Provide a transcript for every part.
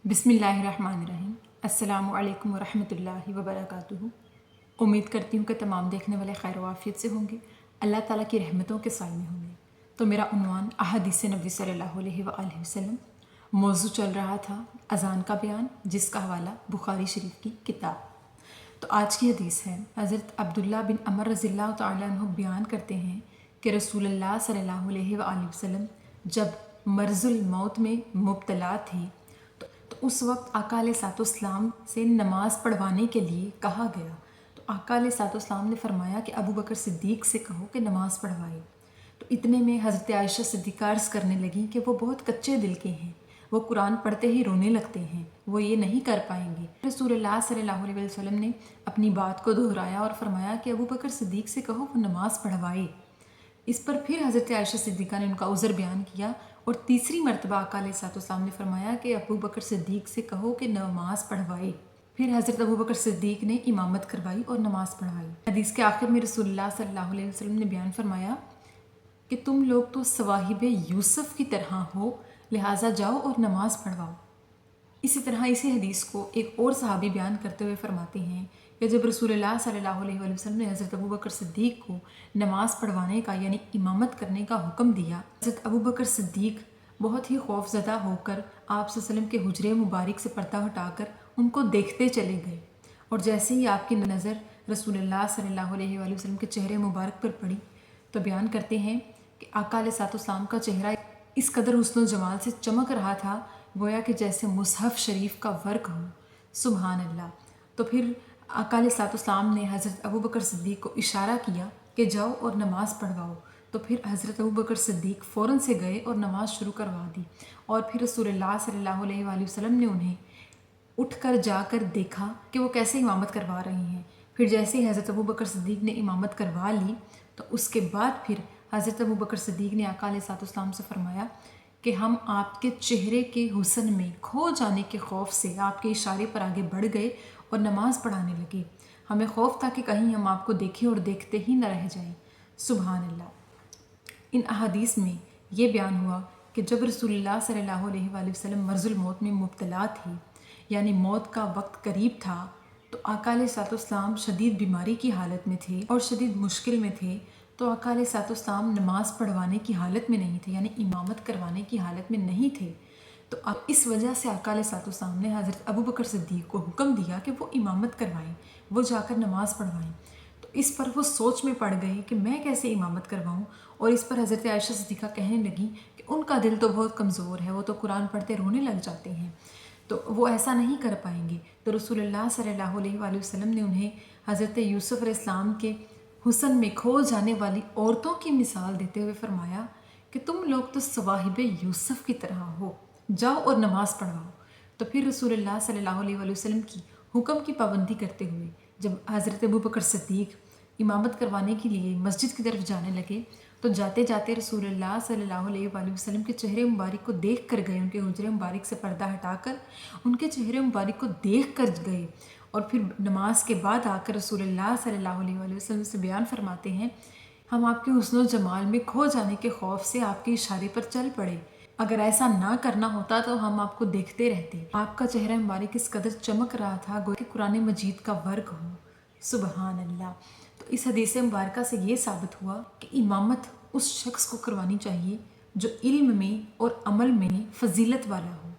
बिस्मिल्लाहिर्रहमानिर्रहीम। अस्सलामु अलैकुम वरहमतुल्लाहि वबरकातुहू। उम्मीद करती हूँ कि तमाम देखने वाले खैर व आफियत से होंगे, अल्लाह ताला की रहमतों के साए में होंगे। तो मेरा उन्वान अहादीस नबी सल्लल्लाहु अलैहि वसल्लम। मौजू चल रहा था अज़ान का बयान, जिसका हवाला बुखारी शरीफ की किताब। तो आज की हदीस है, हज़रत अब्दुल्ला बिन अमर रज़ियल्लाहु तआला अन्हु बयान करते हैं कि रसूलुल्लाह सल्लल्लाहु अलैहि वसल्लम जब मर्ज़ुल मौत में मुब्तला थे तो उस वक्त आका अलैहिस्सलाम से नमाज़ पढ़वाने के लिए कहा गया। तो आका अलैहिस्सलाम ने फरमाया कि अबू बकर सिद्दीक़ से कहो कि नमाज़ पढ़वाए। तो इतने में हज़रत आयशा सिद्दीक़ा अर्ज़ करने लगी कि वो बहुत कच्चे दिल के हैं, वो कुरान पढ़ते ही रोने लगते हैं, वो ये नहीं कर पाएंगे। रसूलुल्लाह सल्लल्लाहु अलैहि वसल्लम ने अपनी बात को दोहराया और फरमाया कि अबू बकर सिद्दीक़ से कहो वो नमाज़ पढ़वाए। इस पर फिर हज़रत आयशा सिद्दीक़ा ने उनका उज़र बयान किया और तीसरी मरतबा आका अलैहिस्सलाम ने फरमाया कि अबू बकर सिद्दीक़ से कहो कि नमाज़ पढ़वाए। फिर हज़रत अबू बकर सिद्दीक़ ने इमामत करवाई और नमाज़ पढ़वाई। हदीस के आखिर में रसूलुल्लाह सल्लल्लाहु अलैहि वसल्लम ने बयान फरमाया कि तुम लोग तो सवाहिब यूसुफ़ की तरह हो, लिहाजा जाओ और नमाज़ पढ़वाओ। इसी तरह इसी हदीस को एक और सहाबी बयान करते हुए फरमाते हैं कि जब रसूलुल्लाह सल्लल्लाहु अलैहि वसल्लम ने हज़रत अबू बकर सिद्दीक़ को नमाज़ पढ़वाने का यानी इमामत करने का हुक्म दिया, हज़रत अबू बकर सिद्दीक़ बहुत ही खौफज़दा होकर आप सल्लल्लाहु के हुजरे मुबारक से पर्दा हटाकर उनको देखते चले गए। और जैसे ही आपकी नज़र रसूलुल्लाह सल्लल्लाहु अलैहि वसल्लम के चेहरे मुबारक पर पड़ी तो बयान करते हैं कि आका अलैहिस्सलाम का चेहरा इस कदर हुस्न जमाल से चमक रहा था, गोया कि जैसे मुसहफ़ शरीफ का वर्क हो। सुभान अल्लाह। तो फिर आका अलैहिस्सलाम ने हज़रत अबू बकर सिद्दीक़ को इशारा किया कि जाओ और नमाज़ पढ़वाओ। तो फिर हज़रत अबू बकर सिद्दीक़ फ़ौरन से गए और नमाज़ शुरू करवा दी। और फिर रसूलुल्लाह सल्लल्लाहु अलैहि वसल्लम ने उन्हें उठकर जाकर देखा कि वो कैसे इमामत करवा रही हैं। फिर जैसे ही हज़रत अबू बकर सिद्दीक़ ने इमामत करवा ली तो उसके बाद फिर हज़रत अबू बकर सिद्दीक़ ने आका अलैहिस्सलाम से फरमाया कि हम आपके चेहरे के हुस्न में खो जाने के खौफ से आपके इशारे पर आगे बढ़ गए और नमाज़ पढ़ाने लगे। हमें खौफ था कि कहीं हम आपको देखें और देखते ही न रह जाएं। सुभान अल्लाह। इन अहादीस में ये बयान हुआ कि जब रसूलुल्लाह सल्लल्लाहु अलैहि वसल्लम मर्ज़ुल मौत में मुब्तला थे, यानी मौत का वक्त करीब था, तो आका अलैहिस्सलाम शदीद बीमारी की हालत में थे और शदीद मुश्किल में थे। तो आका अलैहिस्सलाम नमाज़ पढ़वाने की हालत में नहीं थे, यानी इमामत करवाने की हालत में नहीं थे। तो अब इस वजह से आका अलैहिस्सलाम ने हज़रत अबू बकर सिद्दीक़ को हुक्म दिया कि वो इमामत करवाएं, वो जाकर नमाज़ पढ़वाएं। तो इस पर वो सोच में पड़ गए कि मैं कैसे इमामत करवाऊं। और इस पर हज़रत आयशा सिद्दीक़ा कहने लगी कि उनका दिल तो बहुत कमज़ोर है, वो तो कुरान पढ़ते रोने लग जाते हैं, तो वो ऐसा नहीं कर पाएंगे। तो रसूलुल्लाह सल्लल्लाहु अलैहि वसल्लम ने उन्हें हज़रत यूसुफ़ अलैहिस्सलाम के हुस्न में खो जाने वाली औरतों की मिसाल देते हुए फरमाया कि तुम लोग तो सवाहिब यूसुफ़ की तरह हो, जाओ और नमाज़ पढ़वाओ। तो फिर रसूलुल्लाह सल्लल्लाहु अलैहि वसल्लम की हुक्म की पाबंदी करते हुए जब हज़रत अबू बकर सिद्दीक़ इमामत करवाने के लिए मस्जिद की तरफ जाने लगे तो जाते जाते रसूलुल्लाह सल्लल्लाहु अलैहि वसल्लम के चेहरे मुबारक को देख कर गए, उनके हुजरे मुबारक से पर्दा हटाकर उनके चेहरे मुबारक को देख कर गए। और फिर नमाज के बाद आकर रसूलुल्लाह सल्लल्लाहु अलैहि वसल्लम से बयान फरमाते हैं, हम आपके हुस्न जमाल में खो जाने के खौफ से आपके इशारे पर चल पड़े, अगर ऐसा ना करना होता तो हम आपको देखते रहते। आपका चेहरा मुबारक इस कदर चमक रहा था गोया कि कुरान मजीद का वर्क हो। सुबहान अल्लाह। तो इस हदीस मुबारक से ये साबित हुआ कि इमामत उस शख्स को करवानी चाहिए जो इल्म में और अमल में फजीलत वाला हो।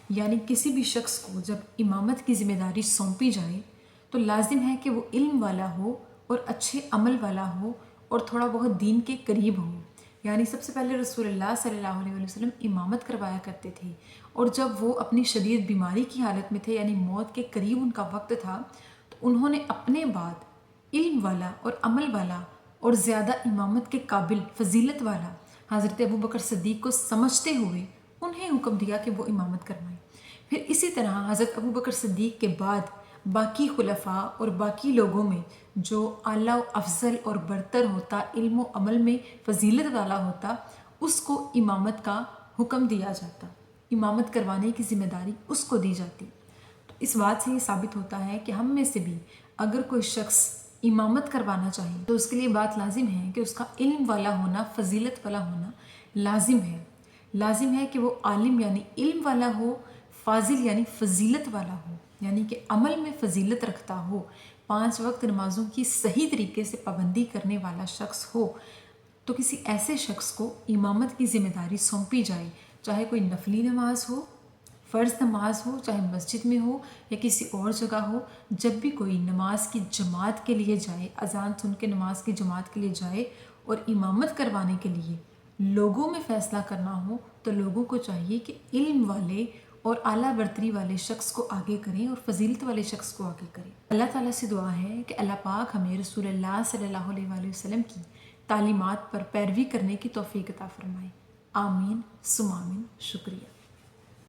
यानी किसी भी शख्स को जब इमामत की ज़िम्मेदारी सौंपी जाए तो लाजिम है कि वो इल्म वाला हो और अच्छे अमल वाला हो और थोड़ा बहुत दीन के करीब हो। यानी सबसे पहले रसूलुल्लाह सल्लल्लाहु अलैहि वसल्लम इमामत करवाया करते थे और जब वो अपनी शदीद बीमारी की हालत में थे, यानी मौत के करीब उनका वक्त था, तो उन्होंने अपने बाद इल्म वाला और अमल वाला और ज़्यादा इमामत के काबिल फजीलत वाला हज़रत अबू बकर सिद्दीक़ को समझते हुए उन्हें हुक्म दिया कि वो इमामत करवाएं। फिर इसी तरह हज़रत अबू बकर सिद्दीक़ के बाद बाकी खुलफा और बाकी लोगों में जो आला अफजल और बरतर होता, इल्म व अमल में फजीलत वाला होता, उसको इमामत का हुक्म दिया जाता, इमामत करवाने की ज़िम्मेदारी उसको दी जाती। तो इस बात से ये साबित होता है कि हम में से भी अगर कोई शख्स इमामत करवाना चाहिए तो उसके लिए बात लाजिम है कि उसका इल्म वाला होना, फजीलत वाला होना लाजिम है। लाजिम है कि वो आलिम यानी इल्म वाला हो, فاضل یعنی فضیلت والا ہو، یعنی کہ عمل میں فضیلت رکھتا ہو، 5 وقت نمازوں کی صحیح طریقے سے پابندی کرنے والا شخص ہو، تو کسی ایسے شخص کو امامت کی ذمہ داری سونپی جائے، چاہے کوئی نفلی نماز ہو، فرض نماز ہو، چاہے مسجد میں ہو یا کسی اور جگہ ہو۔ جب بھی کوئی نماز کی جماعت کے لیے جائے، اذان سن کے نماز کی جماعت کے لیے جائے اور امامت کروانے کے لیے لوگوں میں فیصلہ کرنا ہو، تو لوگوں کو چاہیے کہ علم والے اور اعلیٰ برتری والے شخص کو آگے کریں اور فضیلت والے شخص کو آگے کریں۔ اللہ تعالیٰ سے دعا ہے کہ اللہ پاک ہمیں رسول اللہ صلی اللہ علیہ وآلہ وسلم کی تعلیمات پر پیروی کرنے کی توفیق عطا فرمائے۔ آمین ثم آمین۔ شکریہ۔